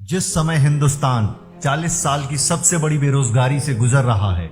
जिस समय हिंदुस्तान 40 साल की सबसे बड़ी बेरोजगारी से गुजर रहा है,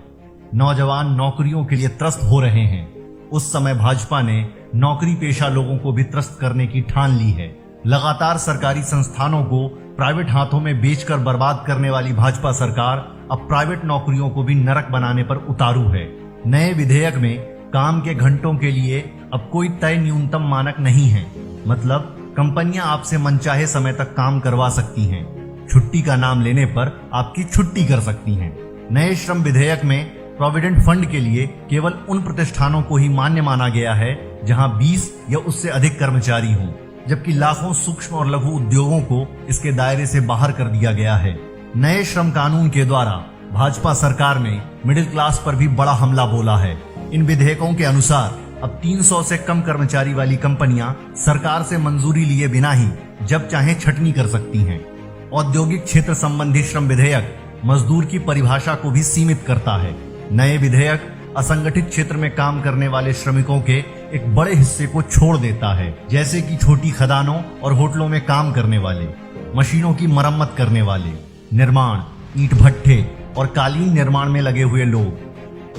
नौजवान नौकरियों के लिए त्रस्त हो रहे हैं, उस समय भाजपा ने नौकरी पेशा लोगों को भी त्रस्त करने की ठान ली है। लगातार सरकारी संस्थानों को प्राइवेट हाथों में बेचकर बर्बाद करने वाली भाजपा सरकार अब प्राइवेट नौकरियों को भी नरक बनाने पर उतारू है। नए विधेयक में काम के घंटों के लिए अब कोई तय न्यूनतम मानक नहीं है। मतलब कंपनियां आपसे मनचाहे समय तक काम करवा सकती हैं, छुट्टी का नाम लेने पर आपकी छुट्टी कर सकती हैं। नए श्रम विधेयक में प्रोविडेंट फंड के लिए केवल उन प्रतिष्ठानों को ही मान्य माना गया है जहां 20 या उससे अधिक कर्मचारी हों, जबकि लाखों सूक्ष्म और लघु उद्योगों को इसके दायरे से बाहर कर दिया गया है। नए श्रम कानून के द्वारा भाजपा सरकार ने मिडिल क्लास पर भी बड़ा हमला बोला है। इन विधेयकों के अनुसार अब 300 से कम कर्मचारी वाली कंपनियां सरकार से मंजूरी लिए बिना ही जब चाहे छटनी कर सकती हैं। औद्योगिक क्षेत्र संबंधी श्रम विधेयक मजदूर की परिभाषा को भी सीमित करता है। नए विधेयक असंगठित क्षेत्र में काम करने वाले श्रमिकों के एक बड़े हिस्से को छोड़ देता है, जैसे कि छोटी खदानों और होटलों में काम करने वाले, मशीनों की मरम्मत करने वाले, निर्माण, ईंट भट्ठे और कालीन निर्माण में लगे हुए लोग।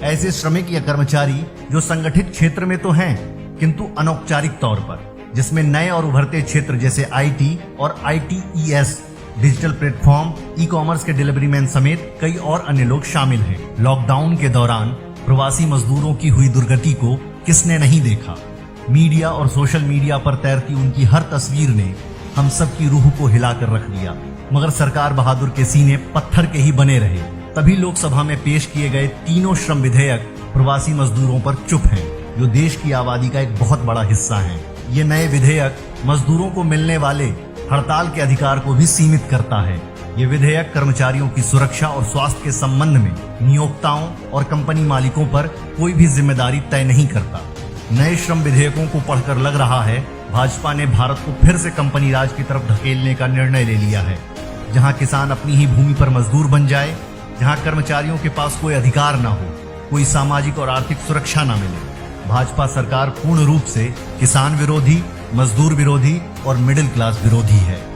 ऐसे श्रमिक या कर्मचारी जो संगठित क्षेत्र में तो हैं, किंतु अनौपचारिक तौर पर, जिसमें नए और उभरते क्षेत्र जैसे आईटी और ITES, डिजिटल प्लेटफॉर्म, ई-कॉमर्स के डिलीवरी मैन समेत कई और अन्य लोग शामिल हैं। लॉकडाउन के दौरान प्रवासी मजदूरों की हुई दुर्गति को किसने नहीं देखा। मीडिया और सोशल मीडिया पर तैरती उनकी हर तस्वीर ने हम सब की रूह को हिलाकर रख दिया, मगर सरकार बहादुर के सीने पत्थर के ही बने रहे। तभी लोकसभा में पेश किए गए तीनों श्रम विधेयक प्रवासी मजदूरों पर चुप हैं, जो देश की आबादी का एक बहुत बड़ा हिस्सा हैं। ये नए विधेयक मजदूरों को मिलने वाले हड़ताल के अधिकार को भी सीमित करता है। ये विधेयक कर्मचारियों की सुरक्षा और स्वास्थ्य के संबंध में नियोक्ताओं और कंपनी मालिकों पर कोई भी जिम्मेदारी तय नहीं करता। नए श्रम विधेयकों को पढ़कर लग रहा है भाजपा ने भारत को फिर से कंपनी राज की तरफ धकेलने का निर्णय ले लिया है, जहां किसान अपनी ही भूमि पर मजदूर बन जाए, जहां कर्मचारियों के पास कोई अधिकार ना हो, कोई सामाजिक और आर्थिक सुरक्षा ना मिले। भाजपा सरकार पूर्ण रूप से किसान विरोधी, मजदूर विरोधी और मिडिल क्लास विरोधी है।